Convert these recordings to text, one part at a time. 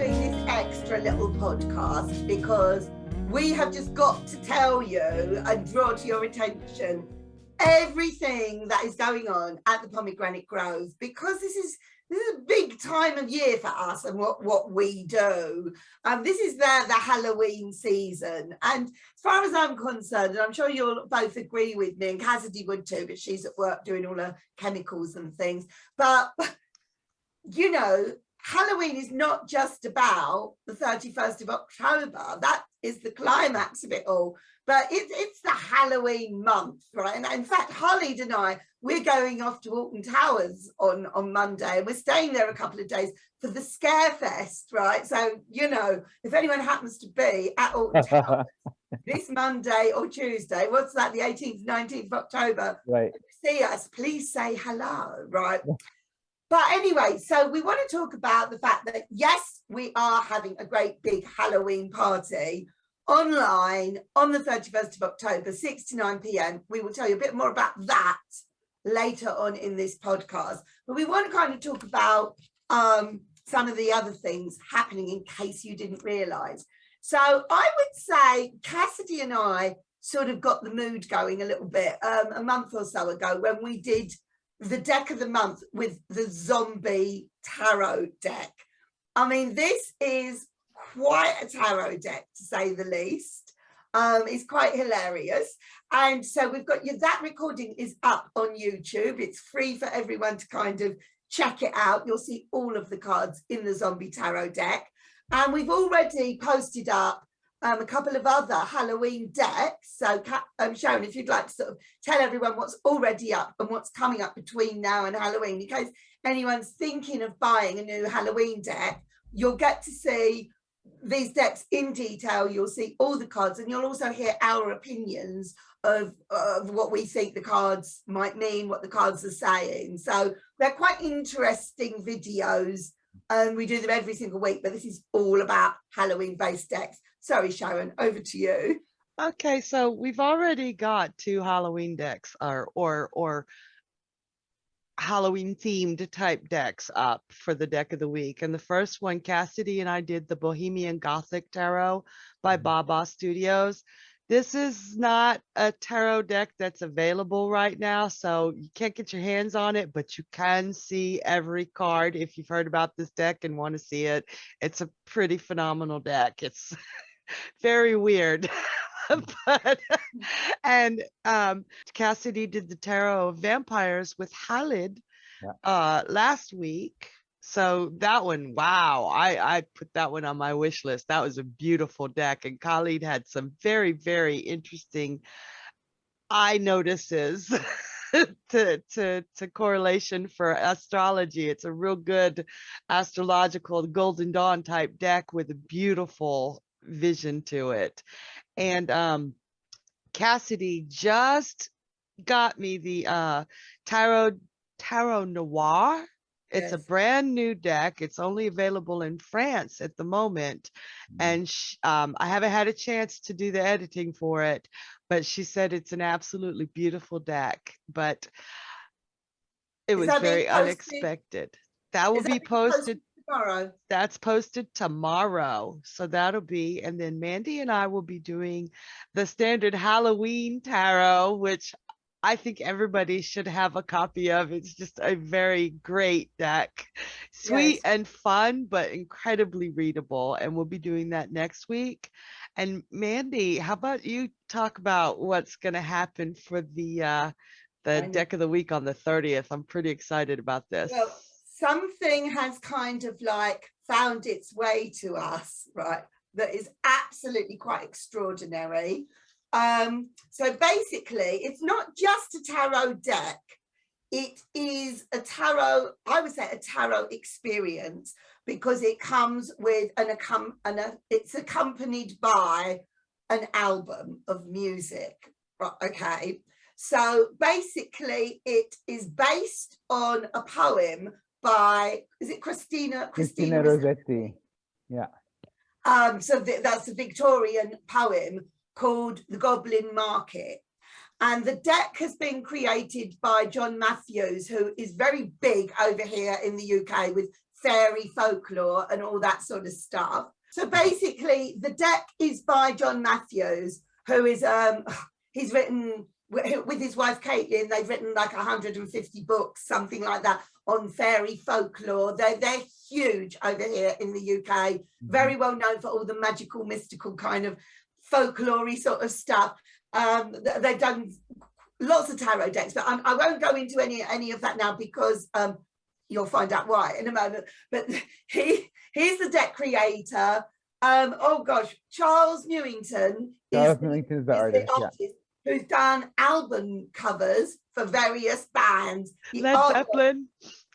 doing this extra little podcast because we have just got to tell you and draw to your attention everything that is going on at the Pomegranate Grove, because this is a big time of year for us and what we do. This is the Halloween season, and as far as I'm concerned, and I'm sure you'll both agree with me, and Cassidy would too, but she's at work doing all her chemicals and things, but you know, Halloween is not just about the 31st of October. That is the climax of it all. But it's the Halloween month, right? And in fact, Holly and I, we're going off to Alton Towers on Monday, and we're staying there a couple of days for the Scarefest, right? So, you know, if anyone happens to be at Alton Towers this Monday or Tuesday, what's that, the 18th, 19th of October, right, see us, please say hello, right? But anyway, so we want to talk about the fact that, yes, we are having a great big Halloween party online on the 31st of October, 6 to 9 p.m. We will tell you a bit more about that later on in this podcast. But we want to kind of talk about some of the other things happening in case you didn't realise. So I would say Cassidy and I sort of got the mood going a little bit a month or so ago when we did the deck of the month with the zombie tarot deck. I mean, this is quite a tarot deck, to say the least. It's quite hilarious. And so we've got that recording is up on YouTube. It's free for everyone to kind of check it out. You'll see all of the cards in the zombie tarot deck. And we've already posted up a couple of other Halloween decks. So Sharon, if you'd like to sort of tell everyone what's already up and what's coming up between now and Halloween, in case anyone's thinking of buying a new Halloween deck, you'll get to see these decks in detail. You'll see all the cards, and you'll also hear our opinions of what we think the cards might mean, what the cards are saying. So they're quite interesting videos, and we do them every single week, but this is all about Halloween based decks. Sorry, Sharon, over to you. Okay, so we've already got 2 Halloween decks or Halloween themed type decks up for the deck of the week. And the first one, Cassidy and I did the Bohemian Gothic Tarot by Baba Studios. This is not a tarot deck that's available right now, so you can't get your hands on it, but you can see every card if you've heard about this deck and want to see it. It's a pretty phenomenal deck. It's very weird. And Cassidy did the Tarot of Vampires with Khalid last week. So that one, wow, I put that one on my wish list. That was a beautiful deck. And Khalid had some very, very interesting eye notices to correlation for astrology. It's a real good astrological Golden Dawn type deck with a beautiful vision to it. And Cassidy just got me the Tarot Noir. It's a brand new deck. It's only available in France at the moment. And I haven't had a chance to do the editing for it, but she said it's an absolutely beautiful deck. But it was very unexpected. That will be posted tomorrow. That's posted tomorrow. So that'll be, and then Mandy and I will be doing the standard Halloween tarot, which I think everybody should have a copy of. It's just a very great deck. Sweet and fun, but incredibly readable. And we'll be doing that next week. And Mandy, how about you talk about what's going to happen for the deck of the week on the 30th? I'm pretty excited about this. Well, something has kind of like found its way to us, right? That is absolutely quite extraordinary. So basically, it's not just a tarot deck. It is a tarot, I would say a tarot experience, because it comes with it's accompanied by an album of music. Okay. So basically it is based on a poem by, is it Christina Rossetti? Yeah. So that's a Victorian poem called The Goblin Market. And the deck has been created by John Matthews, who is very big over here in the UK with fairy folklore and all that sort of stuff. So basically, the deck is by John Matthews, who is he's written with his wife Caitlin. They've written like 150 books, something like that, on fairy folklore. They're huge over here in the UK. Very well known for all the magical, mystical kind of folklore-y sort of stuff. They've done lots of tarot decks, but I won't go into any of that now because you'll find out why in a moment. But he's the deck creator. Oh gosh, Charles Newington is the artist who's done album covers for various bands. Led Zeppelin,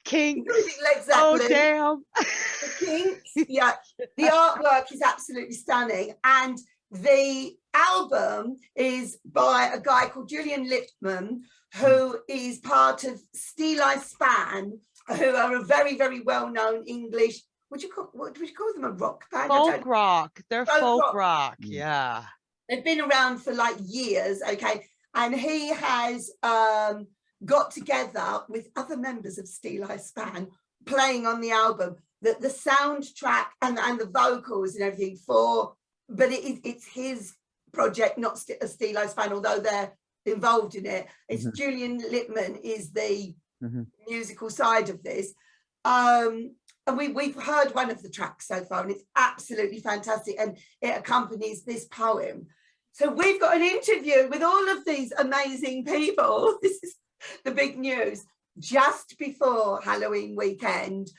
Kinks. Led Zeppelin. Oh damn. The Kinks. Yeah, the artwork is absolutely stunning, and the album is by a guy called Julian Lippmann, who is part of Steeleye Span, who are a very, very well-known English, would you call them, a rock band? Folk rock. They're folk rock. Yeah. They've been around for like years, okay? And he has got together with other members of Steeleye Span playing on the album, the soundtrack and the vocals and everything but it's his project, not a Steeleye Span, although they're involved in it. It's Julian Lippmann is the musical side of this. And we've heard one of the tracks so far, and it's absolutely fantastic, and it accompanies this poem. So we've got an interview with all of these amazing people. This is the big news. Just before Halloween weekend,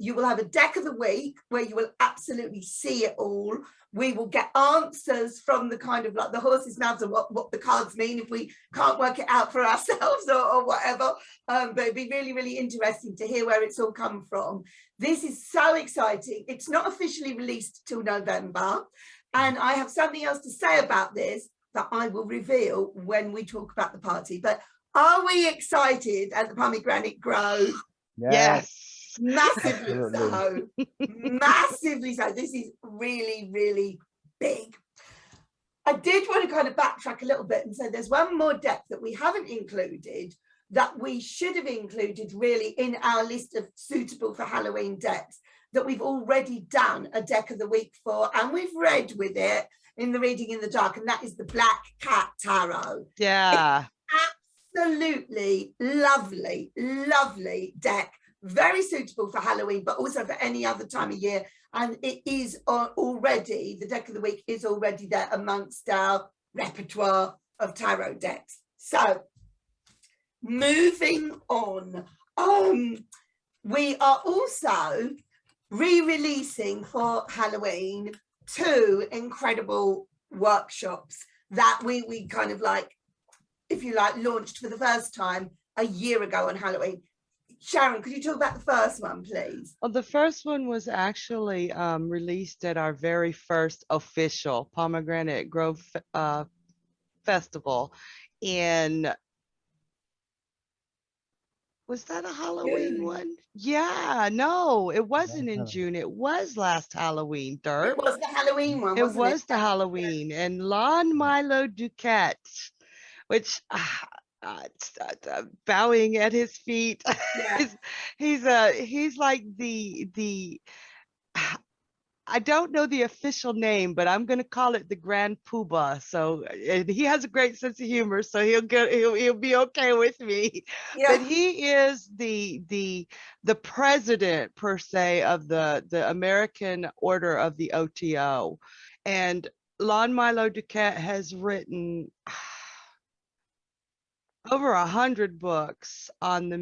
you will have a deck of the week where you will absolutely see it all. We will get answers from the kind of like the horse's mouths and what the cards mean if we can't work it out for ourselves or whatever. But it'd be really, really interesting to hear where it's all come from. This is so exciting. It's not officially released till November. And I have something else to say about this that I will reveal when we talk about the party. But are we excited at the Pomegranate Grove? Yes. Massively so. Massively so. This is really, really big. I did want to kind of backtrack a little bit and say there's one more deck that we haven't included that we should have included really in our list of suitable for Halloween decks that we've already done a deck of the week for, and we've read with it in the Reading in the Dark, and that is the Black Cat Tarot. Yeah. It's absolutely lovely, lovely deck. Very suitable for Halloween, but also for any other time of year. And it is already, the deck of the week is already there amongst our repertoire of tarot decks. So moving on, we are also re-releasing for Halloween 2 incredible workshops that we kind of like, if you like, launched for the first time a year ago on Halloween. Sharon, could you talk about the first one, please? Well, the first one was actually released at our very first official Pomegranate Grove Festival in, was that a Halloween one? Yeah, no, it wasn't in June. It was last Halloween, Dirk. It was the Halloween one, wasn't it? It was the Halloween. And Lon Milo Duquette, which bowing at his feet. Yeah. he's like the I don't know the official name, but I'm gonna call it the Grand Poobah. So, and he has a great sense of humor, so he'll be okay with me. Yeah. But he is the president per se of the American Order of the OTO, and Lon Milo Duquette has written over 100 books on the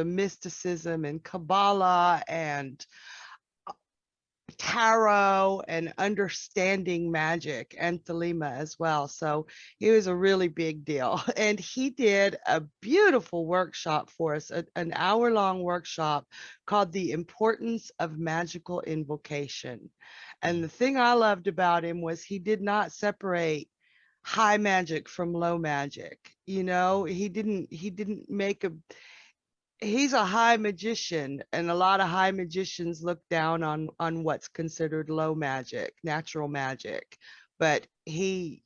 mysticism and Kabbalah and tarot and understanding magic, and Thelema as well. So he was a really big deal. And he did a beautiful workshop for us, an hour-long workshop called The Importance of Magical Invocation. And the thing I loved about him was he did not separate high magic from low magic. You know, he didn't make he's a high magician, and a lot of high magicians look down on what's considered low magic, natural magic, but he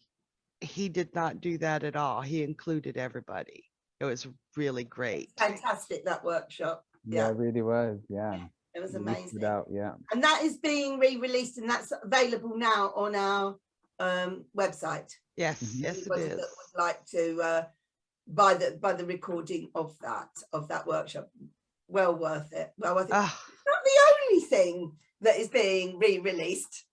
did not do that at all. He included everybody. It was really great. Fantastic, that workshop. Yeah, it really was. Yeah. It was Really stood amazing. out. Yeah. And that is being re-released, and that's available now on our website. Yes, Mhm. yes, it Anybody is. that would like to buy the recording of that workshop, well worth it. Well worth it. Ah, It's not the only thing that is being re-released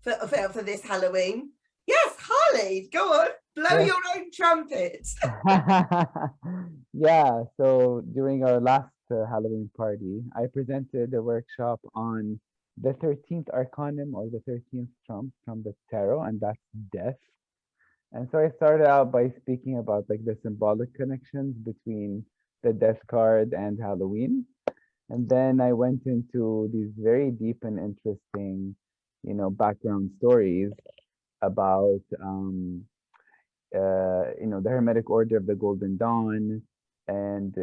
for this Halloween. Yes, Harley, go on, blow Yes. your own trumpet. Yeah, so during our last Halloween party, I presented a workshop on the 13th arcanum or the 13th trump from the tarot, and that's death. And so I started out by speaking about like the symbolic connections between the death card and Halloween. And then I went into these very deep and interesting, background stories about the Hermetic Order of the Golden Dawn, and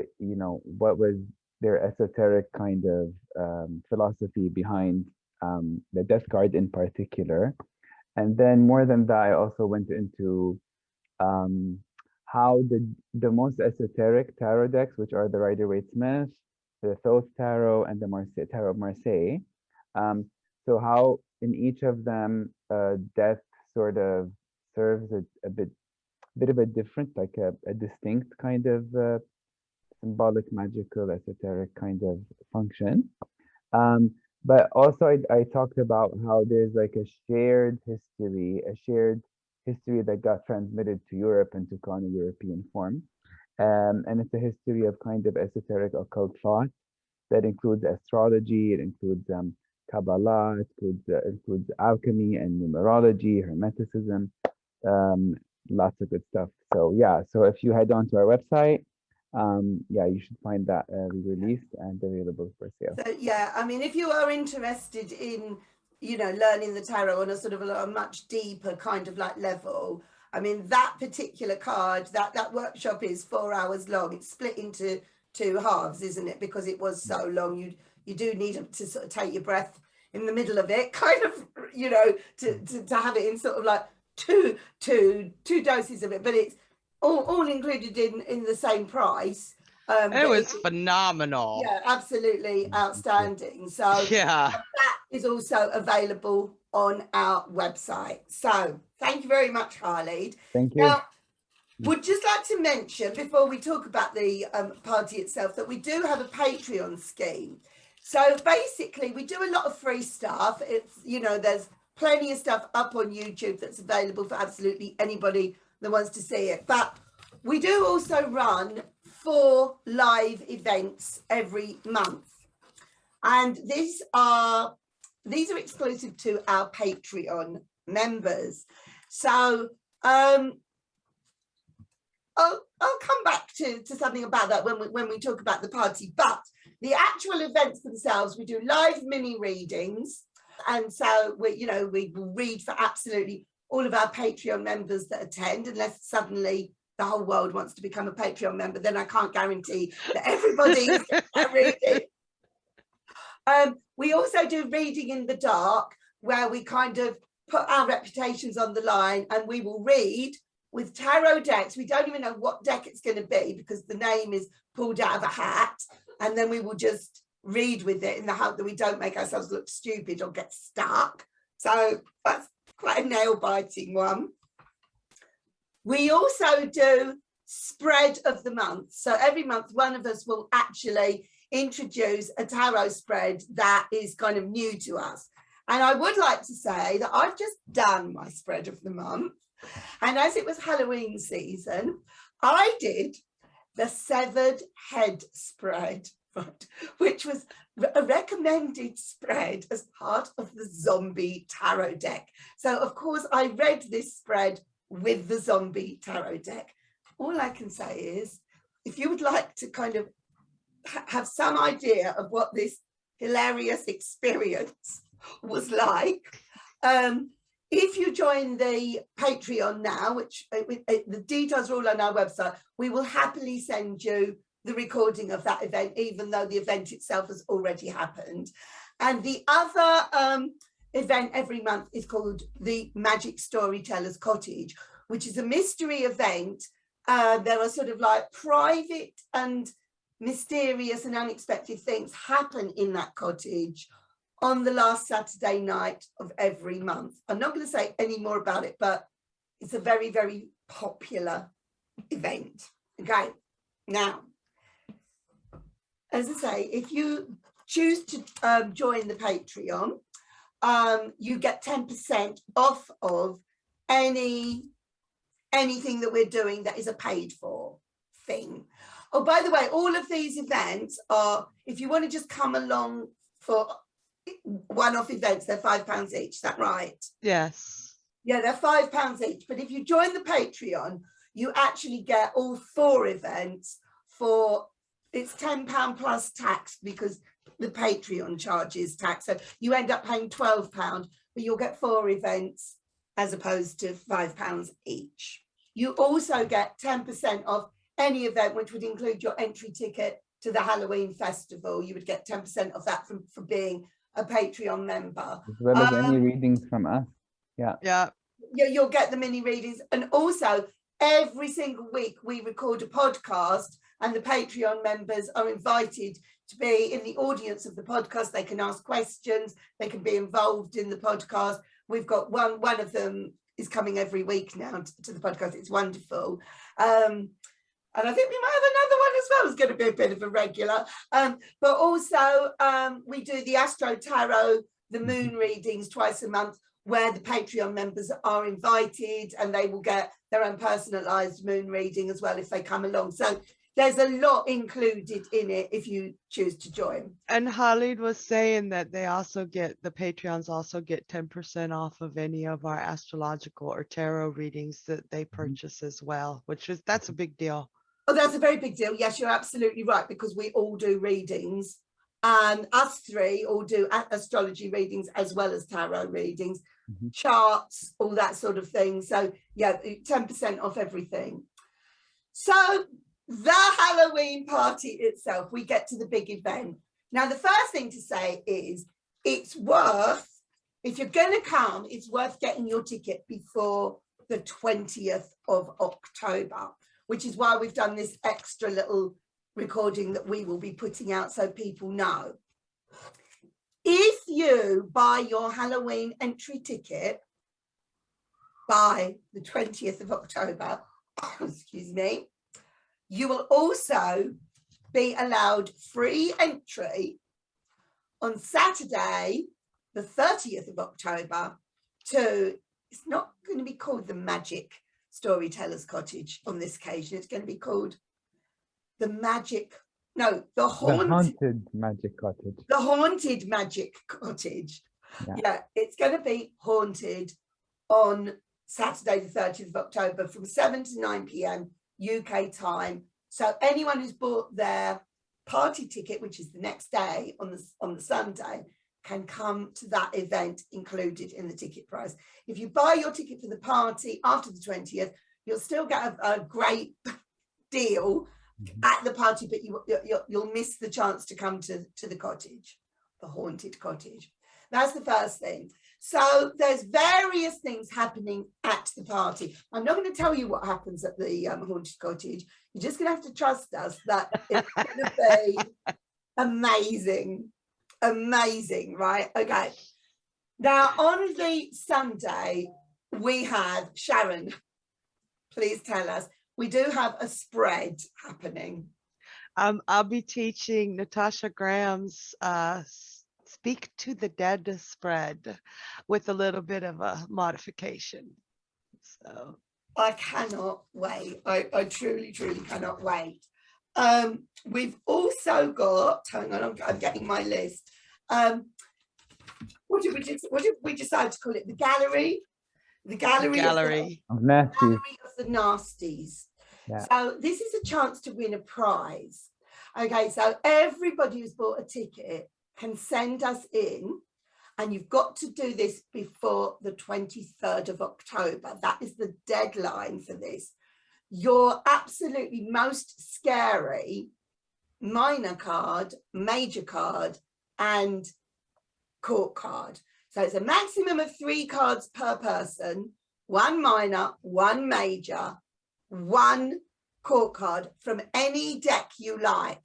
what was their esoteric kind of philosophy behind the Death Card in particular. And then more than that, I also went into um, how the most esoteric tarot decks, which are the Rider-Waite-Smith, the Thoth Tarot, and the Tarot of Marseille. So how in each of them, death sort of serves a bit of a different, like a distinct kind of symbolic, magical, esoteric kind of function. Um, but also I talked about how there's like a shared history that got transmitted to Europe and took on a European form. And it's a history of kind of esoteric occult thought that includes astrology, it includes Kabbalah, it includes alchemy and numerology, Hermeticism, um, lots of good stuff. So yeah, so if you head on to our website, yeah, you should find that released and available for sale. So yeah, I mean, if you are interested in, learning the tarot on a sort of a much deeper kind of like level, I mean, that particular card, that workshop is 4 hours long. It's split into 2 halves, isn't it? Because it was so long, you do need to sort of take your breath in the middle of it, kind of, to have it in sort of like two doses of it, but it's all included in the same price. it was phenomenal. Yeah, absolutely outstanding. So Yeah. that is also available on our website. So thank you very much, Khalid. Thank you. Now, would just like to mention before we talk about the party itself that we do have a Patreon scheme. So basically, we do a lot of free stuff. It's, there's plenty of stuff up on YouTube that's available for absolutely anybody that wants to see it. But we do also run 4 live events every month. And these are exclusive to our Patreon members. So I'll come back to something about that when we talk about the party. But the actual events themselves, we do live mini readings, and so we will read for absolutely all of our Patreon members that attend, unless suddenly the whole world wants to become a Patreon member. Then I can't guarantee that everybody is reading. We also do reading in the dark, where we kind of put our reputations on the line, and we will read with tarot decks. We don't even know what deck it's going to be because the name is pulled out of a hat, and then we will just read with it in the hope that we don't make ourselves look stupid or get stuck. So that's quite a nail-biting one. We also do spread of the month. So every month, one of us will actually introduce a tarot spread that is kind of new to us. And I would like to say that I've just done my spread of the month. And as it was Halloween season, I did the severed head spread, right, which was a recommended spread as part of the zombie tarot deck. So, of course, I read this spread with the zombie tarot deck. All I can say is, if you would like to kind of have some idea of what this hilarious experience was like, if you join the Patreon now, which the details are all on our website, we will happily send you the recording of that event, even though the event itself has already happened. And the other event every month is called the Magic Storyteller's Cottage, which is a mystery event. There are sort of like private and mysterious and unexpected things happen in that cottage on the last Saturday night of every month. I'm not going to say any more about it, but it's a very, very popular event. Okay, now, as I say, if you choose to join the Patreon, you get 10% off of anything that we're doing that is a paid for thing. Oh, by the way, all of these events are, if you want to just come along for one-off events, they're £5 each. Is that right? Yes. Yeah, they're £5 each. But if you join the Patreon, you actually get all 4 events for, it's £10 plus tax, because the Patreon charges tax. So you end up paying £12, but you'll get 4 events as opposed to £5 each. You also get 10% off any event, which would include your entry ticket to the Halloween festival. You would get 10% of that for being a Patreon member. As well as any readings from us. Yeah. Yeah. You'll get the mini readings. And also, every single week we record a podcast, and the Patreon members are invited to be in the audience of the podcast. They can ask questions, they can be involved in the podcast. We've got one of them is coming every week now to the podcast. It's wonderful. And I think we might have another one as well. It's going to be a bit of a regular. But also we do the Astro Tarot, the moon readings twice a month, where the Patreon members are invited, and they will get their own personalised moon reading as well if they come along. So there's a lot included in it if you choose to join. And Khalid was saying that they also get, the Patreons also get 10% off of any of our astrological or tarot readings that they purchase as well, that's a big deal. Oh, that's a very big deal. Yes, you're absolutely right, because we all do readings, and us 3 all do astrology readings as well as tarot readings, charts, all that sort of thing. So yeah, 10% off everything. So the Halloween party itself, we get to the big event. Now, the first thing to say is it's worth, if you're going to come, it's worth getting your ticket before the 20th of October, which is why we've done this extra little recording that we will be putting out so people know. If you buy your Halloween entry ticket by the 20th of October, excuse me, you will also be allowed free entry on Saturday, the 30th of October, to, it's not going to be called the Magic Storyteller's Cottage on this occasion. It's going to be called the Haunted Magic Cottage. The Haunted Magic Cottage. Yeah, it's going to be haunted on Saturday, the 30th of October from 7 to 9 p.m. UK time. So anyone who's bought their party ticket, which is the next day on the Sunday, can come to that event included in the ticket price. If you buy your ticket for the party after the 20th, you'll still get a great deal at the party, but you'll miss the chance to come to the cottage, the haunted cottage. That's the first thing. So there's various things happening at the party. I'm not going to tell you what happens at the haunted cottage. You're just going to have to trust us that it's going to be amazing, right? Okay. Now, on the Sunday, we have, Sharon, please tell us, we do have a spread happening. I'll be teaching Natasha Graham's Speak to the Dead spread with a little bit of a modification. So I cannot wait. I truly cannot wait. We've also got, hang on, I'm getting my list. What did we decide to call it? The gallery? The gallery of the nasties. Yeah. So this is a chance to win a prize. Okay, so everybody who's bought a ticket can send us in, and you've got to do this before the 23rd of October. That is the deadline for this. Your absolutely most scary minor card, major card, and court card. So it's a maximum of 3 cards per person, 1 minor, 1 major, 1 court card from any deck you like.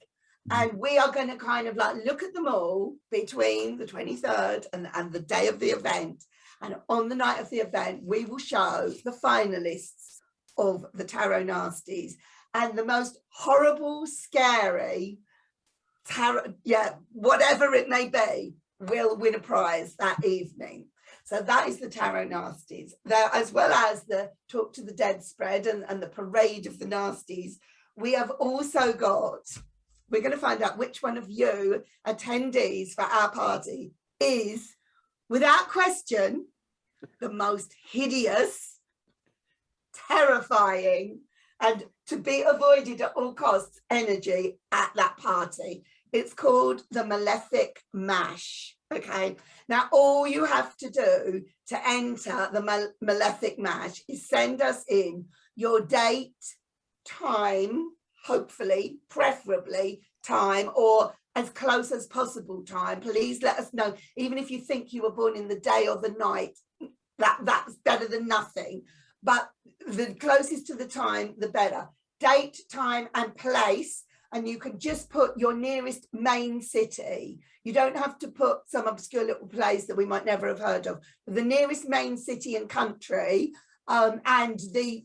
And we are going to kind of like look at them all between the 23rd and the day of the event. And on the night of the event, we will show the finalists of the Tarot Nasties, and the most horrible, scary tarot, whatever it may be, will win a prize that evening. So that is the Tarot Nasties. There, as well as the Talk to the Dead spread and the Parade of the Nasties, we have also got, we're going to find out which one of you attendees for our party is, without question, the most hideous, terrifying, and to be avoided at all costs energy at that party. It's called the Malefic Mash. Okay, now all you have to do to enter the Malefic Mash is send us in your date, time, hopefully, preferably time, or as close as possible time. Please let us know, even if you think you were born in the day or the night, that's better than nothing. But the closest to the time, the better. Date, time, and place. And you can just put your nearest main city. You don't have to put some obscure little place that we might never have heard of. The nearest main city and country. And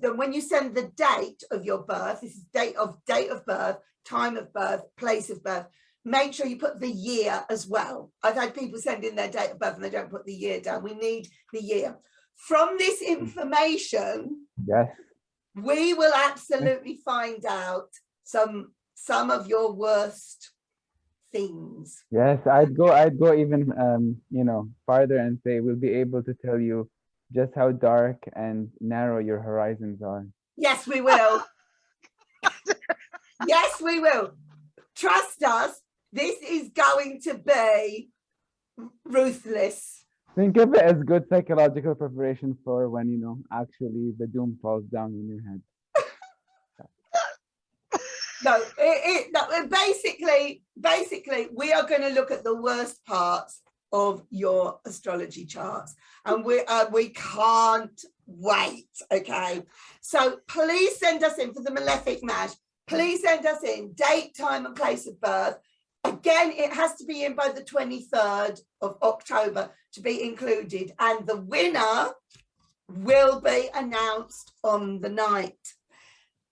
when you send the date of your birth, this is date of birth, time of birth, place of birth, make sure you put the year as well. I've had people send in their date of birth and they don't put the year down. We need the year. From this information, yes, we will absolutely find out some of your worst things. Yes, I'd go even farther and say we'll be able to tell you just how dark and narrow your horizons are. Yes, we will. Yes, we will. Trust us, this is going to be ruthless. Think of it as good psychological preparation for when, actually the doom falls down on your head. No, basically, we are going to look at the worst parts of your astrology charts, and we can't wait. Okay, so please send us in for the Malefic Mash. Please send us in date, time, and place of birth. Again, it has to be in by the 23rd of October to be included, and the winner will be announced on the night.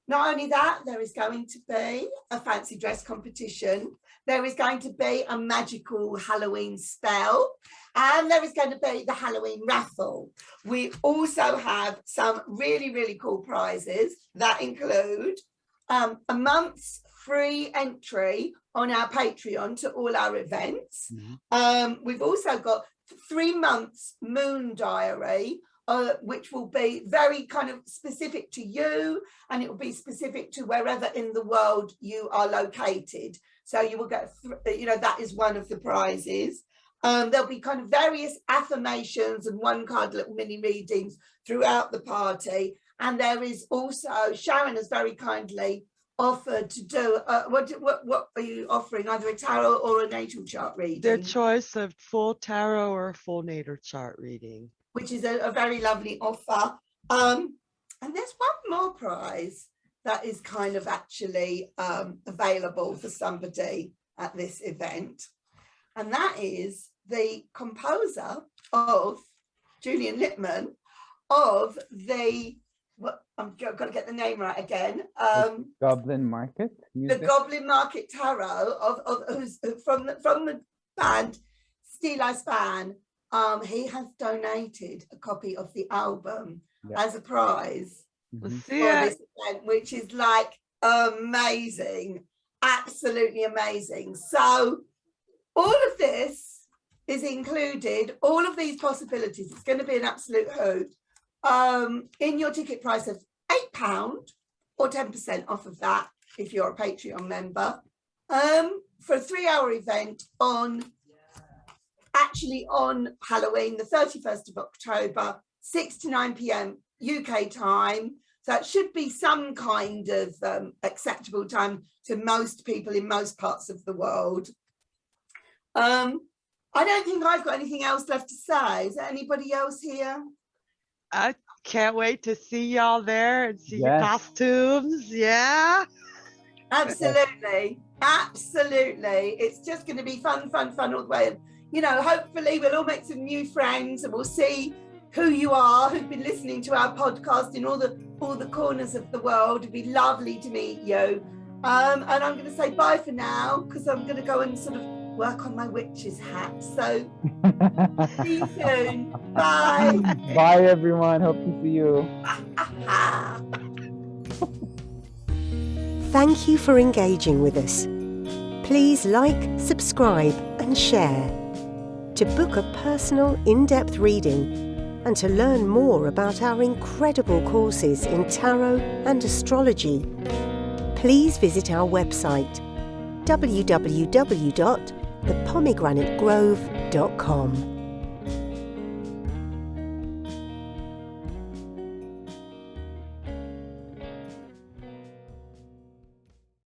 Not only that, there is going to be a fancy dress competition. There is going to be a magical Halloween spell, and there is going to be the Halloween raffle. We also have some really, really cool prizes that include a month's free entry on our Patreon to all our events. Mm-hmm. We've also got 3 months moon diary, which will be very kind of specific to you, and it will be specific to wherever in the world you are located. So you will get, that is one of the prizes. There'll be kind of various affirmations and one-card little mini readings throughout the party. And there is also, Sharon has very kindly offered to do, what are you offering? Either a tarot or a natal chart reading? Their choice of full tarot or full natal chart reading, which is a very lovely offer. And there's one more prize that is kind of actually available for somebody at this event. And that is the composer of, Julian Littman, of the, I've got to get the name right again. Goblin Market Music? The Goblin Market Tarot, of who's from the band Steel Span. He has donated a copy of the album as a prize for this event, which is like amazing, absolutely amazing. So all of this is included, all of these possibilities. It's going to be an absolute hoot. In your ticket price of £8 or 10% off of that if you're a Patreon member, for a 3-hour event on Halloween, the 31st of October, 6 to 9 p.m. UK time. So it should be some kind of acceptable time to most people in most parts of the world. I don't think I've got anything else left to say. Is there anybody else here? I can't wait to see y'all there and see your costumes. Yeah. Absolutely. Absolutely. It's just going to be fun all the way. And, you know, hopefully we'll all make some new friends and we'll see who you are, who've been listening to our podcast in all the corners of the world. It'd be lovely to meet you. And I'm going to say bye for now because I'm going to go and sort of work on my witch's hat. So see you soon. Bye. Bye, everyone. Hope to see you. Thank you for engaging with us. Please like, subscribe and share. To book a personal, in-depth reading and to learn more about our incredible courses in tarot and astrology, please visit our website www.thepomegranate.grove.com.